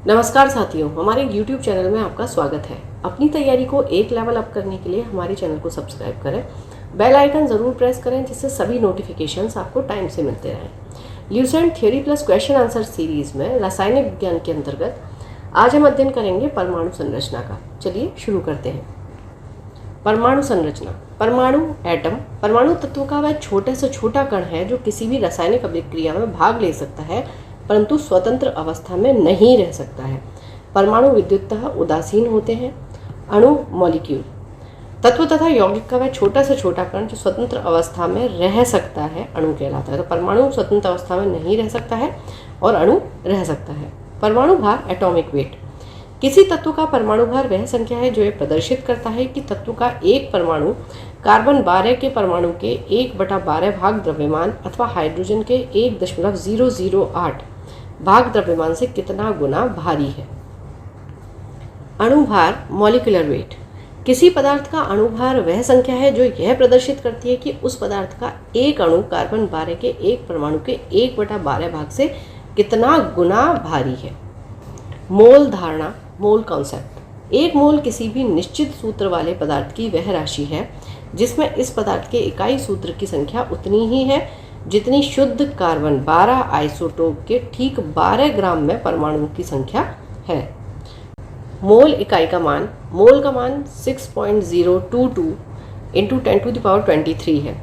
नमस्कार साथियों, हमारे YouTube चैनल में आपका स्वागत है। अपनी तैयारी को एक लेवल अप करने के लिए हमारे चैनल को सब्सक्राइब करें, बेल आइकन ज़रूर प्रेस करें जिससे सभी नोटिफिकेशंस आपको टाइम से मिलते रहें। Lucent theory plus question answer series में रासायनिक विज्ञान के अंतर्गत आज हम अध्ययन करेंगे परमाणु संरचना का। चलिए शुरू करते हैं। परमाणु संरचना। परमाणु एटम परमाणु तत्व का वह छोटे से छोटा कण है जो किसी भी रासायनिक अभिक्रिया में भाग ले सकता है परंतु स्वतंत्र अवस्था में नहीं रह सकता है। परमाणु विद्युततः उदासीन होते हैं। अणु मॉलिक्यूल तत्व तथा यौगिक का वह छोटा से छोटा कण जो स्वतंत्र अवस्था में रह सकता है अणु कहलाता है। तो परमाणु स्वतंत्र अवस्था में नहीं रह सकता है और अणु रह सकता है। परमाणु भार एटॉमिक वेट। किसी तत्व का परमाणु भार वह संख्या है जो ये प्रदर्शित करता है कि तत्व का एक परमाणु कार्बन 12 के परमाणु के 1/12 भाग द्रव्यमान अथवा हाइड्रोजन के 1.008 भाग द्रव्यमान से कितना गुना भारी है। अणुभार मॉलिक्यूलर वेट। किसी पदार्थ का अणुभार वह संख्या है जो यह प्रदर्शित करती है कि उस पदार्थ का एक अणु कार्बन 12 के एक परमाणु के 1/12 भाग से कितना गुना भारी है। मोल धारणा मोल कॉन्सेप्ट। एक मोल किसी भी निश्चित सूत्र वाले पदार्थ की वह राशि है जिसमें इस पदार्थ के इकाई सूत्र की संख्या उतनी ही है जितनी शुद्ध कार्बन 12 आइसोटोप के ठीक 12 ग्राम में परमाणुओं की संख्या है। मोल इकाई का मान। मोल का मान 6.022 इंटू 10⁻23 है।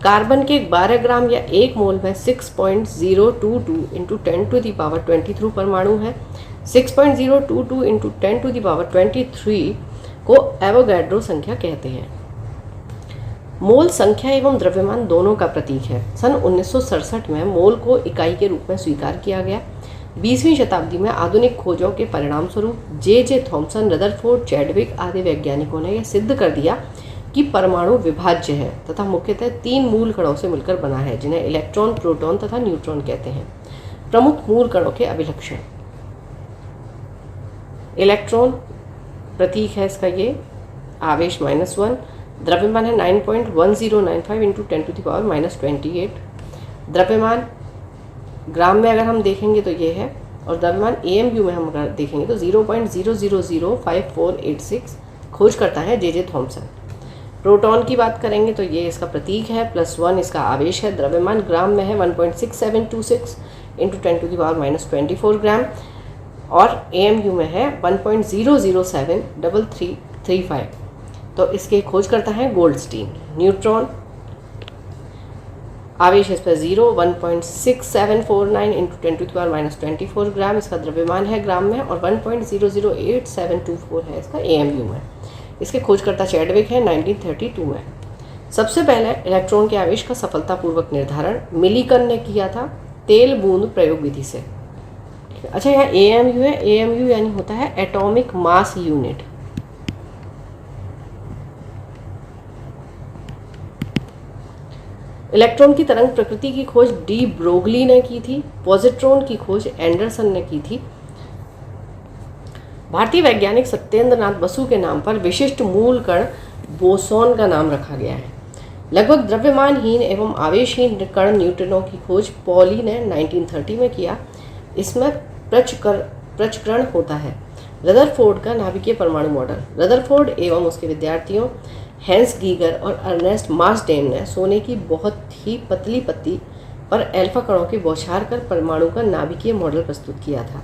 कार्बन के 12 ग्राम या एक मोल में 6.022 इंटू 10⁻23 परमाणु है। 6.022 इंटू 10⁻23 को एवोगैड्रो संख्या कहते हैं। मोल संख्या एवं द्रव्यमान दोनों का प्रतीक है। सन 1967 में मोल को इकाई के रूप में स्वीकार किया गया। 20वीं शताब्दी में आधुनिक खोजों के परिणाम स्वरूप जे थॉमसन, रदरफोर्ड, चैडविक आदि वैज्ञानिकों ने यह सिद्ध कर दिया कि परमाणु विभाज्य है तथा मुख्यतः 3 मूल कणों से मिलकर बना है जिन्हें इलेक्ट्रॉन, प्रोटॉन तथा न्यूट्रॉन कहते हैं। प्रमुख मूल कणों के अभिलक्षण। इलेक्ट्रॉन प्रतीक है इसका ये, आवेश -1, द्रव्यमान है 9.1095 इंटू 10⁻28। द्रव्यमान ग्राम में अगर हम देखेंगे तो ये है और द्रव्यमान AMU में हम अगर देखेंगे तो 0.0005486 खोज करता है जे थॉमसन। प्रोटॉन की बात करेंगे तो ये इसका प्रतीक है, +1 इसका आवेश है। द्रव्यमान ग्राम में है 1.6726 इंटू 10⁻24 ग्राम और AMU में है 1.0073335। तो इसके खोज करता है गोल्डस्टीन। न्यूट्रॉन आवेश इस पर 1.6749 इंटू 10⁻24 ग्राम इसका द्रव्यमान है ग्राम में और 1.008724 है इसका AMU में। इसके खोजकर्ता चैडविक है 1932 में। सबसे पहले इलेक्ट्रॉन के आवेश का सफलतापूर्वक निर्धारण मिलीकन ने किया था तेल बूंद प्रयोग विधि से। अच्छा, यहाँ AMU है। AMU यानी होता है एटॉमिक मास यूनिट। इलेक्ट्रॉन की तरंग प्रकृति की खोज डी ब्रोगली ने की थी। पॉजिट्रॉन की खोज एंडरसन ने की थी। भारतीय वैज्ञानिक सत्येंद्र नाथ बसु के नाम पर विशिष्ट मूल कण बोसोन का नाम रखा गया है। लगभग द्रव्यमानहीन एवं आवेशहीन कण न्यूट्रिनो की खोज पॉली ने 1930 में किया। इसमें प्रचक्रण होता है। रदरफोर्ड का नाभिकीय परमाणु मॉडल। रदरफोर्ड एवं उसके विद्यार्थियों हैंस गीगर और अर्नेस्ट मार्सडेन ने सोने की बहुत ही पतली पत्ती पर अल्फा कणों की बौछार कर परमाणु का नाभिकीय मॉडल प्रस्तुत किया था।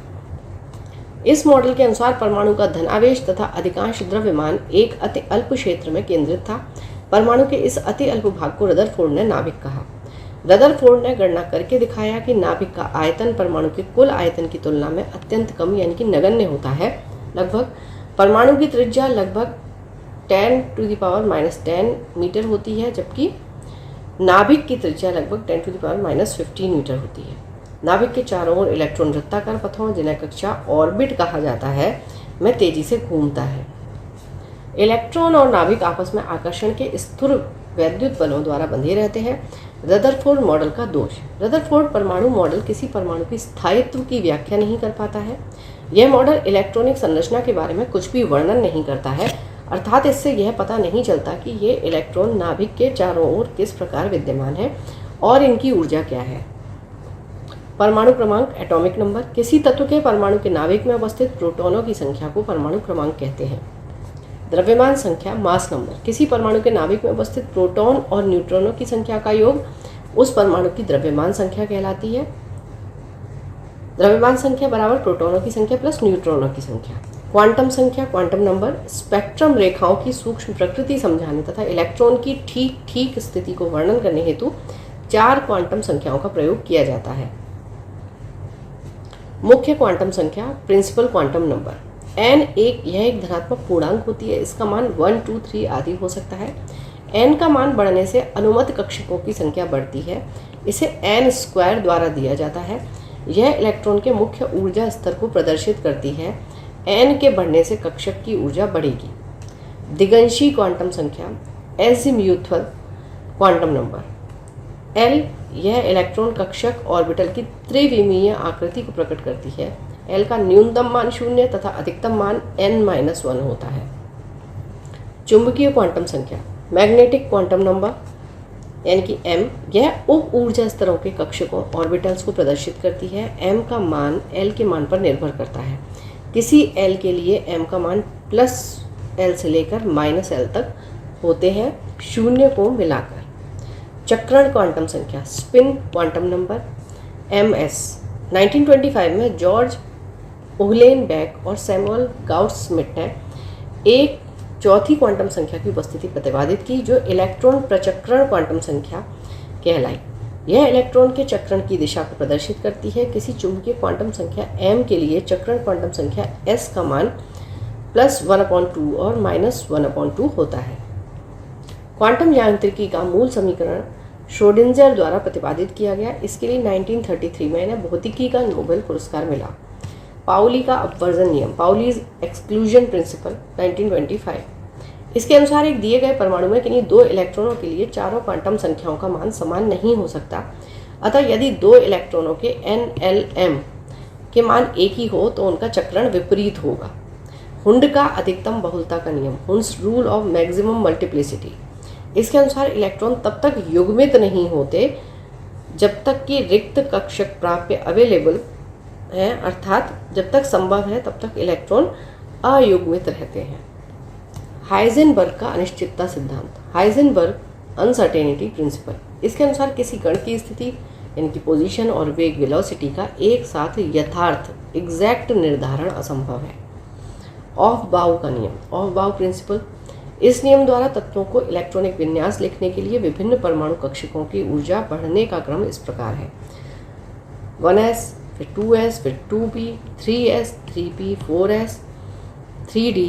इस मॉडल के अनुसार परमाणु का धनावेश तथा अधिकांश द्रव्यमान एक अति अल्प क्षेत्र में केंद्रित था। परमाणु के इस अति अल्प भाग को रदरफोर्ड ने नाभिक कहा। रदरफोर्ड ने गणना करके दिखाया कि नाभिक का आयतन परमाणु के कुल आयतन की तुलना में अत्यंत कम यानी कि नगण्य होता है। लगभग परमाणु की त्रिज्या लगभग 10⁻⁻10 मीटर होती है जबकि नाभिक की त्रिज्या लगभग 10⁻⁻15 मीटर होती है। नाभिक के चारों ओर इलेक्ट्रॉन वृत्ताकार पथों, जिन्हें कक्षा ऑर्बिट कहा जाता है, में तेजी से घूमता है। इलेक्ट्रॉन और नाभिक आपस में आकर्षण के स्थिर वैद्युत बलों द्वारा बंधे रहते हैं। रदरफोर्ड मॉडल का दोष। रदरफोर्ड परमाणु मॉडल किसी परमाणु की स्थायित्व की व्याख्या नहीं कर पाता है। यह मॉडल इलेक्ट्रॉनिक संरचना के बारे में कुछ भी वर्णन नहीं करता है, अर्थात इससे यह पता नहीं चलता कि ये इलेक्ट्रॉन नाभिक के चारों ओर किस प्रकार विद्यमान है और इनकी ऊर्जा क्या है। परमाणु क्रमांक एटॉमिक नंबर, किसी तत्व के परमाणु के नाभिक में उपस्थित प्रोटॉनों की संख्या को परमाणु क्रमांक कहते हैं। द्रव्यमान संख्या मास नंबर, किसी परमाणु के नाभिक में उपस्थित प्रोटॉन और न्यूट्रॉनों की संख्या का योग उस परमाणु की द्रव्यमान संख्या कहलाती है। द्रव्यमान संख्या बराबर प्रोटॉनों की संख्या प्लस न्यूट्रॉनों की संख्या। क्वांटम संख्या, क्वांटम नंबर, स्पेक्ट्रम रेखाओं की सूक्ष्म प्रकृति समझाने तथा इलेक्ट्रॉन की ठीक स्थिति को वर्णन करने हेतु 4 क्वांटम संख्याओं का प्रयोग किया जाता है। मुख्य क्वांटम संख्या, प्रिंसिपल क्वांटम नंबर। n यह एक धनात्मक पूर्णांक होती है। इसका मान 1, 2, 3 आदि हो सकता है। n का मान बढ़ने से अनुमत कक्षकों की संख्या बढ़ती है। इसे n² द्वारा दिया जाता है। यह इलेक्ट्रॉन के मुख्य ऊर्जा स्तर को प्रदर्शित करती है। n के बढ़ने से कक्षक की ऊर्जा बढ़ेगी। दिगंशी क्वांटम संख्या, एज़िम्यूथल क्वांटम नंबर। l यह इलेक्ट्रॉन कक्षक ऑर्बिटल की त्रिविमीय आकृति को प्रकट करती है। l का न्यूनतम मान 0 तथा अधिकतम मान n-1 होता है। चुंबकीय क्वांटम संख्या, मैग्नेटिक क्वांटम नंबर यानी कि m, यह उप ऊर्जा स्तरों के कक्षकों ऑर्बिटल्स को प्रदर्शित करती है। m का मान l के मान पर निर्भर करता है। किसी l के लिए m का मान +l से लेकर -l तक होते हैं, 0 को मिलाकर। चक्रण क्वांटम संख्या, स्पिन क्वांटम नंबर, ms। 1925 में जॉर्ज उहलेनबेक और सैमुअल गाउड्स-स्मिट ने एक चौथी क्वांटम संख्या की उपस्थिति प्रतिपादित की जो इलेक्ट्रॉन प्रचक्रण क्वांटम संख्या कहलाई। यह इलेक्ट्रॉन के चक्रण की दिशा को प्रदर्शित करती है। किसी चुंबकीय क्वांटम संख्या m के लिए चक्रण क्वांटम संख्या s का मान +1/2 और -1/2 होता है। क्वांटम यांत्रिकी का मूल समीकरण श्रोडिंगर द्वारा प्रतिपादित किया गया। इसके लिए 1933 में इन्हें भौतिकी का नोबेल पुरस्कार मिला। पाउली का अपवर्जन नियम, पाउलीज एक्सक्लूजन प्रिंसिपल, 1925। इसके अनुसार एक दिए गए परमाणु में किन्हीं 2 इलेक्ट्रॉनों के लिए चारों क्वांटम संख्याओं का मान समान नहीं हो सकता। अतः यदि 2 इलेक्ट्रॉनों के n-l-m के मान एक ही हो तो उनका चक्रण विपरीत होगा। हुंड का अधिकतम बहुलता का नियम, Hund's rule of maximum multiplicity. इसके अनुसार इलेक्ट्रॉन तब तक युग्मित नहीं होते जब तक कि रिक्त कक्षक प्राप्य अवेलेबल है, अर्थात जब तक संभव है तब तक इलेक्ट्रॉन अयुग्मित रहते हैं। हाइजेनबर्ग का अनिश्चितता सिद्धांत, हाइजेनबर्ग अनसर्टेनिटी प्रिंसिपल। इसके अनुसार किसी कण की स्थिति यानी कि पोजीशन और वेग वेलोसिटी का एक साथ यथार्थ एग्जैक्ट निर्धारण असंभव है। ऑफ बाउ का नियम, ऑफ बाउ प्रिंसिपल। इस नियम द्वारा तत्वों को इलेक्ट्रॉनिक विन्यास लिखने के लिए विभिन्न परमाणु कक्षकों की ऊर्जा बढ़ने का क्रम इस प्रकार है: 1s, फिर 2s, फिर 2p, 3s, 3p, 4s, 3d,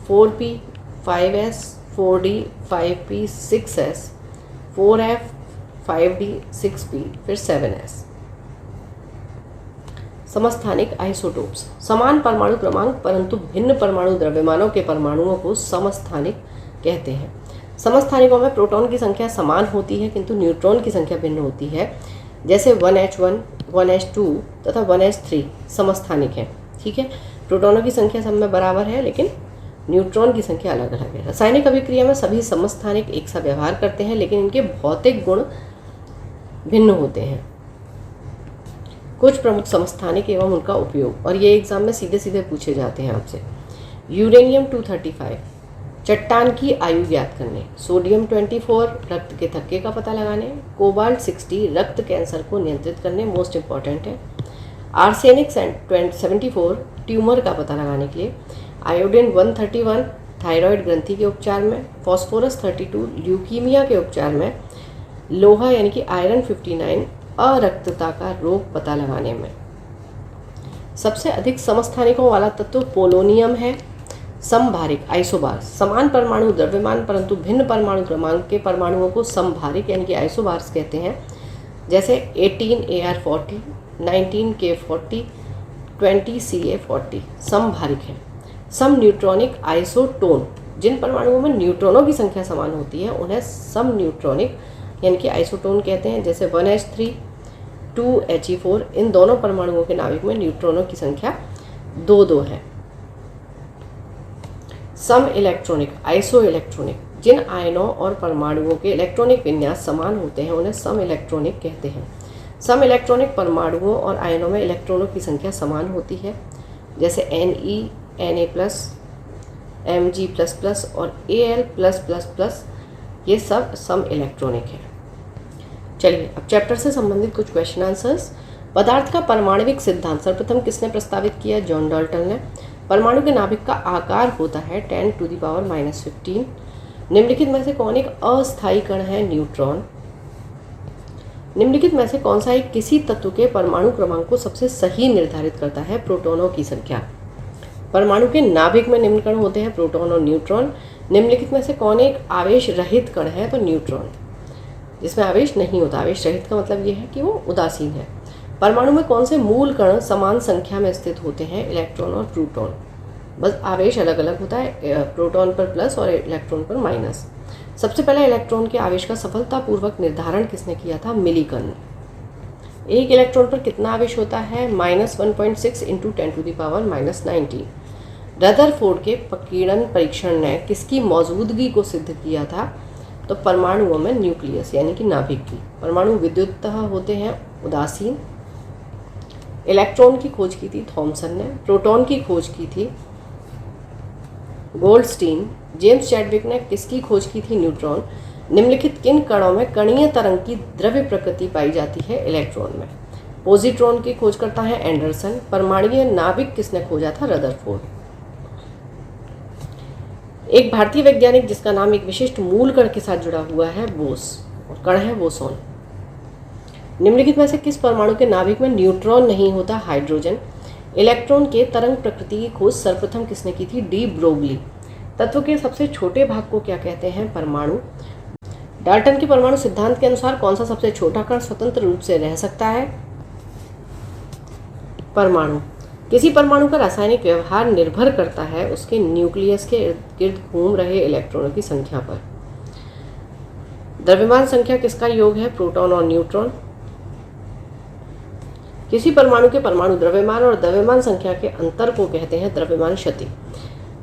4p, 5s, 4d, 5p, 6s, 4f, 5d, 6p, फिर 7s। समस्थानिक आइसोटोप्स, समान परमाणु क्रमांक परंतु भिन्न परमाणु द्रव्यमानों के परमाणुओं को समस्थानिक कहते हैं। समस्थानिकों में प्रोटॉन की संख्या समान होती है किंतु न्यूट्रॉन की संख्या भिन्न होती है। जैसे 1h1, 1h2 तथा 1h3 समस्थानिक हैं। ठीक है, प्रोटॉनों की संख्या सब में बराबर है लेकिन न्यूट्रॉन की संख्या अलग अलग है। रासायनिक अभिक्रिया में सभी समस्थानिक एक सा व्यवहार करते हैं लेकिन इनके भौतिक गुण भिन्न होते हैं। कुछ प्रमुख समस्थानिक एवं उनका उपयोग, और ये एग्जाम में सीधे सीधे पूछे जाते हैं आपसे। यूरेनियम 235 चट्टान की आयु ज्ञात करने, सोडियम 24 रक्त के थक्के का पता लगाने, कोबाल्ट 60 रक्त कैंसर को नियंत्रित करने, मोस्ट इम्पॉर्टेंट है। आर्सेनिक 74 ट्यूमर का पता लगाने के लिए, आयोडीन 131 थायराइड ग्रंथि के उपचार में, फॉस्फोरस 32 ल्यूकीमिया के उपचार में, लोहा यानी कि आयरन 59 अरक्तता का रोग पता लगाने में। सबसे अधिक समस्थानिकों वाला तत्व पोलोनियम है। समभारिक आइसोबार्स, समान परमाणु द्रव्यमान परंतु भिन्न परमाणु क्रमांक के परमाणुओं को समभारिक यानी कि आइसोबार्स कहते हैं। जैसे 18Ar40, 19K40, 20Ca40 समभारिक है। सम न्यूट्रॉनिक आइसोटोन, जिन परमाणुओं में न्यूट्रॉनों की संख्या समान होती है उन्हें सम न्यूट्रॉनिक यानी कि आइसोटोन कहते हैं। जैसे 1h3, 2He4, इन दोनों परमाणुओं के नाभिक में न्यूट्रॉनों की संख्या 2 है। सम इलेक्ट्रॉनिक आइसो इलेक्ट्रॉनिक, जिन आयनों और परमाणुओं के इलेक्ट्रॉनिक विन्यास समान होते हैं उन्हें सम इलेक्ट्रॉनिक कहते हैं। सम इलेक्ट्रॉनिक परमाणुओं और आयनों में इलेक्ट्रॉनों की संख्या समान होती है, जैसे Na+, Mg++ और Al+++, ये सब सम इलेक्ट्रॉनिक है। चलिए अब चैप्टर से संबंधित कुछ क्वेश्चन आंसर्स। पदार्थ का परमाणविक सिद्धांत सर्वप्रथम किसने प्रस्तावित किया? जॉन डाल्टन ने। परमाणु के नाभिक का आकार होता है 10⁻⁻15। निम्नलिखित में से कौन एक अस्थायी कण है? न्यूट्रॉन। निम्नलिखित में से कौन सा एक किसी तत्व के परमाणु क्रमांक को सबसे सही निर्धारित करता है? प्रोटॉनों की संख्या। परमाणु के नाभिक में निम्न कण होते हैं, प्रोटॉन और न्यूट्रॉन। निम्नलिखित में से कौन एक आवेश रहित कण है? तो न्यूट्रॉन, जिसमें आवेश नहीं होता। आवेश रहित का मतलब ये है कि वो उदासीन है। परमाणु में कौन से मूल कण समान संख्या में स्थित होते हैं? इलेक्ट्रॉन और प्रोटॉन। बस आवेश अलग अलग होता है, प्रोटॉन पर प्लस और इलेक्ट्रॉन पर माइनस। सबसे पहले इलेक्ट्रॉन के आवेश का सफलतापूर्वक निर्धारण किसने किया था? मिलीकन। एक इलेक्ट्रॉन पर कितना आवेश होता है? -1.6 × 10⁻⁻19। रदरफोर्ड के प्रकीर्णन परीक्षण ने किसकी मौजूदगी को सिद्ध किया था? तो परमाणुओं में न्यूक्लियस यानी कि नाभिक की। परमाणु विद्युततः होते हैं उदासीन। इलेक्ट्रॉन की खोज की थी थॉमसन ने। प्रोटॉन की खोज की थी गोल्डस्टीन। जेम्स चैडविक ने किसकी खोज की थी? न्यूट्रॉन। निम्नलिखित किन कणों में कणीय तरंग की द्रव्य प्रकृति पाई जाती है? इलेक्ट्रॉन में। पॉजिट्रॉन की खोज करता है एंडरसन। परमाणुीय नाभिक किसने खोजा था? रदरफोर्ड। एक भारतीय वैज्ञानिक जिसका नाम एक विशिष्ट मूल कण के साथ जुड़ा हुआ है, बोस, और कण है बोसोन। निम्नलिखित में से किस परमाणु के नाभिक में न्यूट्रॉन नहीं होता? हाइड्रोजन। इलेक्ट्रॉन के तरंग प्रकृति की खोज सर्वप्रथम किसने की थी? De Broglie. तत्व के सबसे छोटे भाग को क्या कहते हैं? परमाणु। डाल्टन के परमाणु सिद्धांत के अनुसार कौन सा सबसे छोटा कण स्वतंत्र रूप से रह सकता है? परमाणु। किसी परमाणु का रासायनिक व्यवहार निर्भर करता है उसके न्यूक्लियस के इर्द गिर्द घूम रहे इलेक्ट्रॉनों की संख्या पर। द्रव्यमान संख्या किसका योग है? प्रोटॉन और न्यूट्रॉन। किसी परमाणु के परमाणु द्रव्यमान और द्रव्यमान संख्या के अंतर को कहते हैं द्रव्यमान क्षति।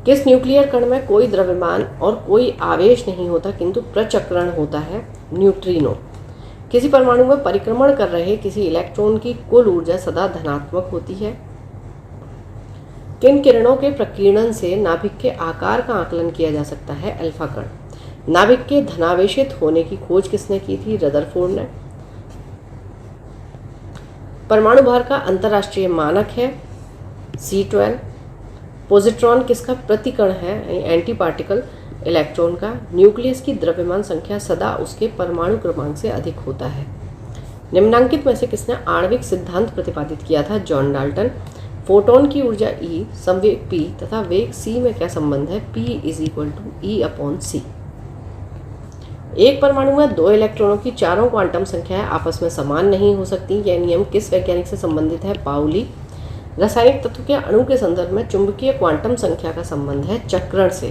किस न्यूक्लियर कण में कोई द्रव्यमान और कोई आवेश नहीं होता किंतु प्रचक्रण होता है? न्यूट्रिनो। किसी परमाणु में परिक्रमण कर रहे किसी इलेक्ट्रॉन की कुल ऊर्जा सदा धनात्मक होती है। किन किरणों के प्रकीर्णन से नाभिक के आकार का आकलन किया जा सकता है? अल्फा कण। नाभिक के धनावेशित होने की खोज किसने की थी? रदरफोर्ड ने। परमाणु भार का अंतर्राष्ट्रीय मानक है C12। पॉजिट्रॉन किसका प्रतिकण है? एंटी पार्टिकल इलेक्ट्रॉन का। न्यूक्लियस की द्रव्यमान संख्या सदा उसके परमाणु क्रमांक से अधिक होता है। निम्नांकित में से किसने आणविक सिद्धांत प्रतिपादित किया था? John Dalton. फोटोन की ऊर्जा E, संवेग P तथा वेग c में क्या संबंध है? P = E/c। एक परमाणु में दो इलेक्ट्रॉनों की चारों क्वांटम संख्याएं आपस में समान नहीं हो सकती। यह नियम किस वैज्ञानिक से संबंधित है? पाउली। रासायनिक तत्व के अणु के संदर्भ में चुंबकीय क्वांटम संख्या का संबंध है चक्रण से।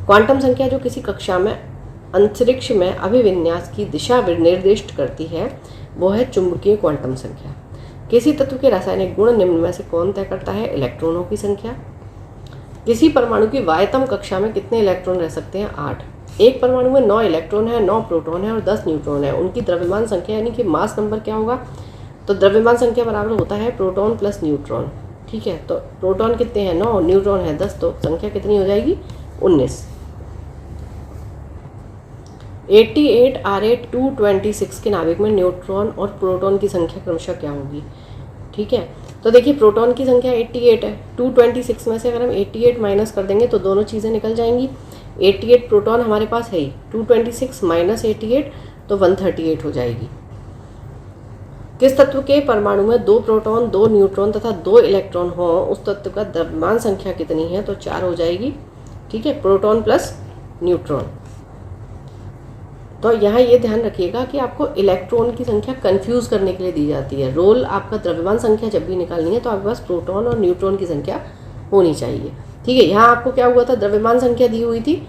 क्वांटम संख्या जो किसी कक्षा में अंतरिक्ष में अभिविन्यास की दिशा निर्दिष्ट करती है वो है चुंबकीय क्वांटम संख्या। किसी तत्व के रासायनिक गुण निम्न में से कौन तय करता है? इलेक्ट्रॉनों की संख्या। किसी परमाणु की वायतम कक्षा में कितने इलेक्ट्रॉन रह सकते हैं? 8। एक परमाणु में 9 इलेक्ट्रॉन है, 9 प्रोटॉन है और 10 न्यूट्रॉन है। उनकी द्रव्यमान संख्या यानी कि मास नंबर क्या होगा? तो द्रव्यमान संख्या बराबर होता है प्रोटॉन प्लस न्यूट्रॉन। ठीक है, तो प्रोटॉन कितने हैं? 9, न्यूट्रॉन है 10, तो संख्या कितनी हो जाएगी? 19। 88 R8 226 के नाभिक में न्यूट्रॉन और प्रोटॉन की संख्या क्रमशः क्या होगी? ठीक है, तो देखिए प्रोटॉन की संख्या 88 है। 226 में से अगर हम 88 माइनस कर देंगे तो दोनों चीज़ें निकल जाएंगी। 88 प्रोटॉन हमारे पास है ही, 226 माइनस 88 तो 138 हो जाएगी। किस तत्व के परमाणु में 2 प्रोटॉन, 2 न्यूट्रॉन तथा 2 इलेक्ट्रॉन हो उस तत्व का द्रव्यमान संख्या कितनी है? तो 4 हो जाएगी। ठीक है, प्रोटॉन प्लस न्यूट्रॉन। तो यहाँ ये ध्यान रखिएगा कि आपको इलेक्ट्रॉन की संख्या कंफ्यूज करने के लिए दी जाती है। रोल आपका द्रव्यमान संख्या जब भी निकालनी है तो आपके पास प्रोटॉन और न्यूट्रॉन की संख्या होनी चाहिए। ठीक है, यहाँ आपको क्या हुआ था? द्रव्यमान संख्या दी हुई थी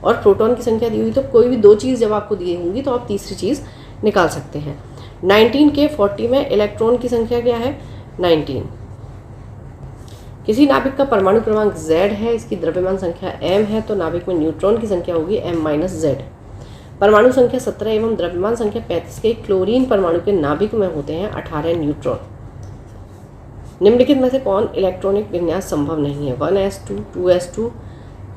और प्रोटॉन की संख्या दी हुई, तो कोई भी दो चीज़ जब आपको दी होंगी तो आप तीसरी चीज़ निकाल सकते हैं। 19 के 40 में इलेक्ट्रॉन की संख्या क्या है? 19। किसी नाभिक का परमाणु क्रमांक Z है, इसकी द्रव्यमान संख्या m है, तो नाभिक में न्यूट्रॉन की संख्या होगी m - Z। परमाणु संख्या 17 एवं द्रव्यमान संख्या 35 के क्लोरीन परमाणु के नाभिक में होते हैं 18 न्यूट्रॉन। निम्नलिखित में से कौन इलेक्ट्रॉनिक विन्यास संभव नहीं है? 1s2, 2s2,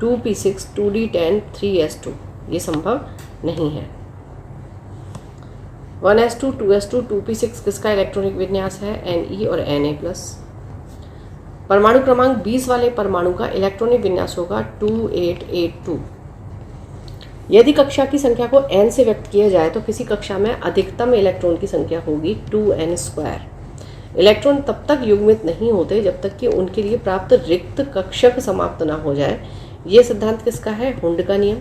2p6, 2d10, 3s2। ये संभव नहीं है। 1s2, 2s2, 2p6 किसका इलेक्ट्रॉनिक विन्यास है? Ne और Na+। परमाणु क्रमांक 20 वाले परमाणु का इलेक्ट्रॉनिक विन्यास होगा 2882। यदि कक्षा की संख्या को n से व्यक्त किया जाए तो किसी कक्षा में अधिकतम इलेक्ट्रॉन की संख्या होगी 2n²। इलेक्ट्रॉन तब तक युग्मित नहीं होते जब तक कि उनके लिए प्राप्त रिक्त कक्षक समाप्त ना हो जाए। ये सिद्धांत किसका है? हुंड का नियम।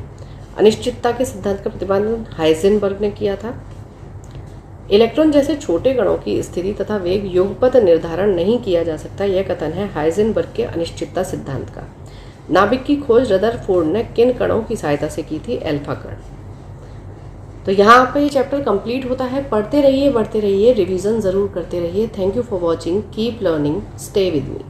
अनिश्चितता के सिद्धांत का प्रतिपादन हाइजेनबर्ग ने किया था। इलेक्ट्रॉन जैसे छोटे कणों की स्थिति तथा वेग युगपत निर्धारण नहीं किया जा सकता, यह कथन है हाइजेनबर्ग के अनिश्चितता सिद्धांत का। नाभिक की खोज रदरफोर्ड ने किन कणों की सहायता से की थी? अल्फा कण। तो यहाँ पे ये चैप्टर कंप्लीट होता है। पढ़ते रहिए, बढ़ते रहिए, रिवीजन ज़रूर करते रहिए। Thank you for watching, keep learning, stay with me.